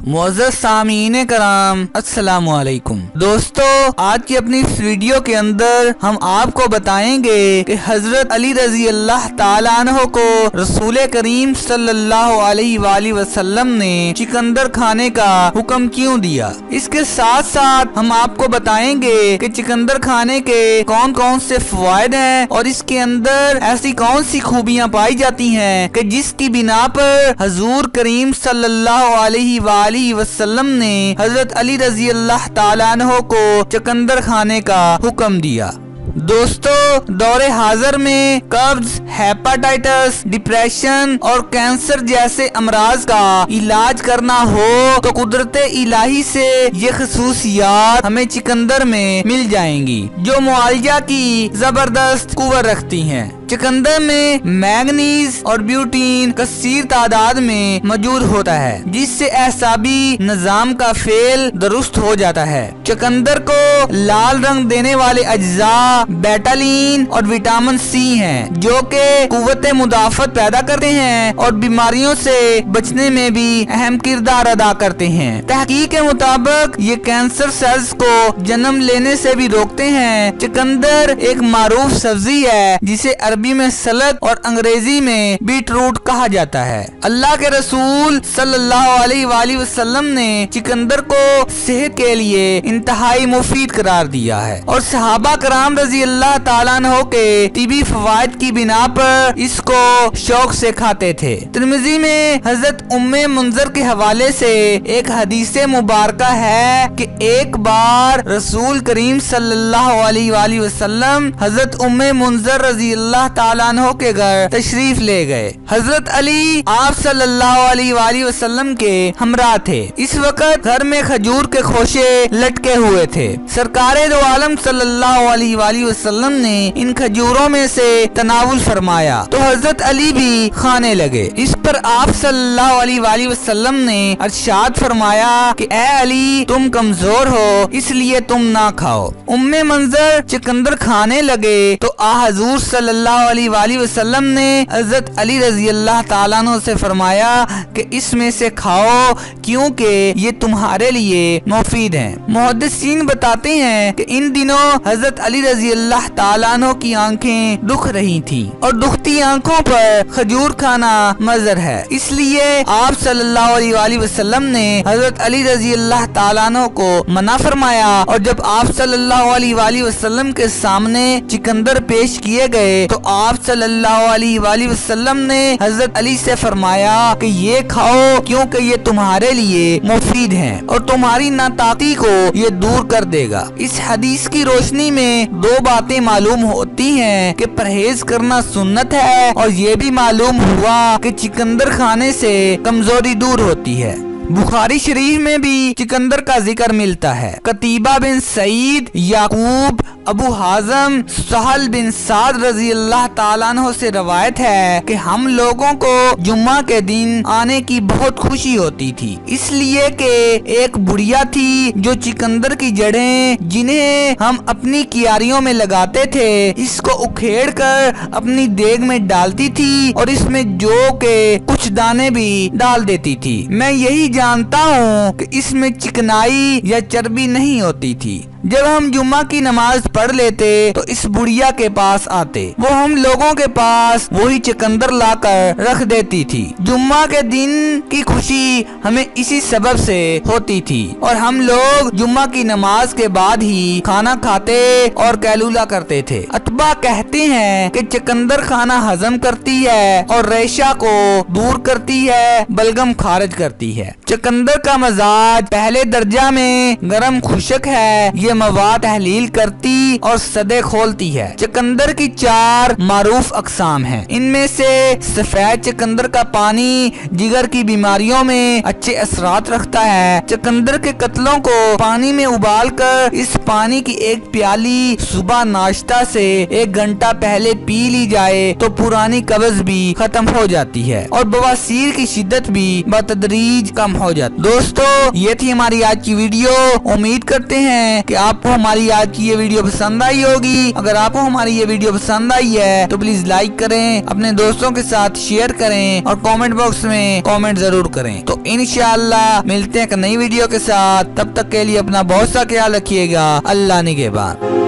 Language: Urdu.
معزز سامعین کرام السلام علیکم دوستو، آج کی اپنی اس ویڈیو کے اندر ہم آپ کو بتائیں گے کہ حضرت علی رضی اللہ تعالیٰ عنہ کو رسول کریم صلی اللہ علیہ وآلہ وسلم نے چکندر کھانے کا حکم کیوں دیا۔ اس کے ساتھ ساتھ ہم آپ کو بتائیں گے کہ چکندر کھانے کے کون کون سے فوائد ہیں اور اس کے اندر ایسی کون سی خوبیاں پائی جاتی ہیں کہ جس کی بنا پر حضور کریم صلی اللہ علیہ وآلہ وسلم نے حضرت علی رضی اللہ تعالیٰ عنہ کو چکندر کھانے کا حکم دیا۔ دوستو، دور حاضر میں قبض، ہیپاٹائٹس، ڈپریشن اور کینسر جیسے امراض کا علاج کرنا ہو تو قدرت الہی سے یہ خصوصیات ہمیں چکندر میں مل جائیں گی جو معالجہ کی زبردست قوت رکھتی ہیں۔ چکندر میں مینگنیز اور بیوٹین کثیر تعداد میں موجود ہوتا ہے جس سے اعصابی نظام کا فعل درست ہو جاتا ہے۔ چکندر کو لال رنگ دینے والے اجزاء بیٹالین اور وٹامن سی ہیں جو کہ قوت مدافعت پیدا کرتے ہیں اور بیماریوں سے بچنے میں بھی اہم کردار ادا کرتے ہیں۔ تحقیق کے مطابق یہ کینسر سیلز کو جنم لینے سے بھی روکتے ہیں۔ چکندر ایک معروف سبزی ہے جسے عربی میں سلط اور انگریزی میں بیٹ روٹ کہا جاتا ہے۔ اللہ کے رسول صلی اللہ علیہ وآلہ وسلم نے چکندر کو صحت کے لیے انتہائی مفید قرار دیا ہے اور صحابہ کرام رضی اللہ تعالیٰ عنہ کے طبی فوائد کی بنا پر اس کو شوق سے کھاتے تھے۔ ترمذی میں حضرت ام منذر کے حوالے سے ایک حدیث مبارکہ ہے کہ ایک بار رسول کریم صلی اللہ علیہ وآلہ وسلم حضرت ام منذر رضی اللہ تعالیٰ عنہ کے گھر تشریف لے گئے۔ حضرت علی آپ صلی اللہ علیہ وآلہ وسلم کے ہمراہ تھے۔ اس وقت گھر میں کھجور کے خوشے لٹکے ہوئے تھے۔ سرکار دو عالم صلی اللہ علیہ وآلہ وسلم نے ان کھجوروں میں سے تناول فرمایا تو حضرت علی بھی کھانے لگے۔ اس پر آپ صلی اللہ علیہ وآلہ وسلم نے ارشاد فرمایا کہ اے علی، تم کمزور ہو اس لیے تم نہ کھاؤ۔ ام منذر چکندر کھانے لگے تو حضور صلی اللہ علیہ وآلہ وسلم نے حضرت علی رضی اللہ تعالیٰ عنہ سے فرمایا کہ اس میں سے کھاؤ کیونکہ یہ تمہارے لیے مفید ہیں۔ محدثین بتاتے ہیں کہ ان دنوں حضرت علی رضی اللہ تعالیٰ عنہ کی آنکھیں دکھ رہی تھی اور دکھتی آنکھوں پر کھجور کھانا مضر ہے، اس لیے آپ صلی اللہ علیہ وآلہ وسلم نے حضرت علی رضی اللہ تعالیٰ عنہ کو منع فرمایا اور جب آپ صلی اللہ علیہ وآلہ وسلم کے سامنے چکندر پیش کیے گئے تو آپ صلی اللہ علیہ وآلہ وسلم نے حضرت علی سے فرمایا کہ یہ کھاؤ کیونکہ یہ تمہارے لیے مفید ہیں اور تمہاری ناطاقتی کو یہ دور کر دے گا۔ اس حدیث کی روشنی میں دو باتیں معلوم ہوتی ہیں کہ پرہیز کرنا سنت ہے اور یہ بھی معلوم ہوا کہ چکندر کھانے سے کمزوری دور ہوتی ہے۔ بخاری شریف میں بھی چکندر کا ذکر ملتا ہے۔ قتیبہ بن سعید، یعقوب، ابو حازم، سہل بن سعد رضی اللہ تعالیٰ عنہ سے روایت ہے کہ ہم لوگوں کو جمعہ کے دن آنے کی بہت خوشی ہوتی تھی، اس لیے کہ ایک بڑھیا تھی جو چکندر کی جڑیں جنہیں ہم اپنی کیاریوں میں لگاتے تھے اس کو اکھیڑ کر اپنی دیگ میں ڈالتی تھی اور اس میں جو کے کچھ دانے بھی ڈال دیتی تھی۔ میں یہی جانتا ہوں کہ اس میں چکنائی یا چربی نہیں ہوتی تھی۔ جب ہم جمعہ کی نماز پڑھ لیتے تو اس بڑھیا کے پاس آتے، وہ ہم لوگوں کے پاس وہی چکندر لا کر رکھ دیتی تھی۔ جمعہ کے دن کی خوشی ہمیں اسی سبب سے ہوتی تھی اور ہم لوگ جمعہ کی نماز کے بعد ہی کھانا کھاتے اور قیلولہ کرتے تھے۔ اتباع کہتے ہیں کہ چکندر کھانا ہضم کرتی ہے اور ریشہ کو دور کرتی ہے، بلغم خارج کرتی ہے۔ چکندر کا مزاج پہلے درجہ میں گرم خشک ہے، یہ مواد تحلیل کرتی اور صدے کھولتی ہے۔ چکندر کی 4 معروف اقسام ہیں، ان میں سے سفید چکندر کا پانی جگر کی بیماریوں میں اچھے اثرات رکھتا ہے۔ چکندر کے قطلوں کو پانی میں ابال کر اس پانی کی ایک پیالی صبح ناشتہ سے 1 گھنٹہ پہلے پی لی جائے تو پرانی قبض بھی ختم ہو جاتی ہے اور بواسیر کی شدت بھی بتدریج کم ہو جاتی ہے۔ دوستو، یہ تھی ہماری آج کی ویڈیو۔ امید کرتے ہیں کہ آپ کو ہماری آج کی یہ ویڈیو پسند آئی ہوگی۔ اگر آپ کو ہماری یہ ویڈیو پسند آئی ہے تو پلیز لائک کریں، اپنے دوستوں کے ساتھ شیئر کریں اور کامنٹ باکس میں کامنٹ ضرور کریں۔ تو انشاءاللہ ملتے ہیں ایک نئی ویڈیو کے ساتھ، تب تک کے لیے اپنا بہت سا خیال رکھیے گا۔ اللہ نگہبان۔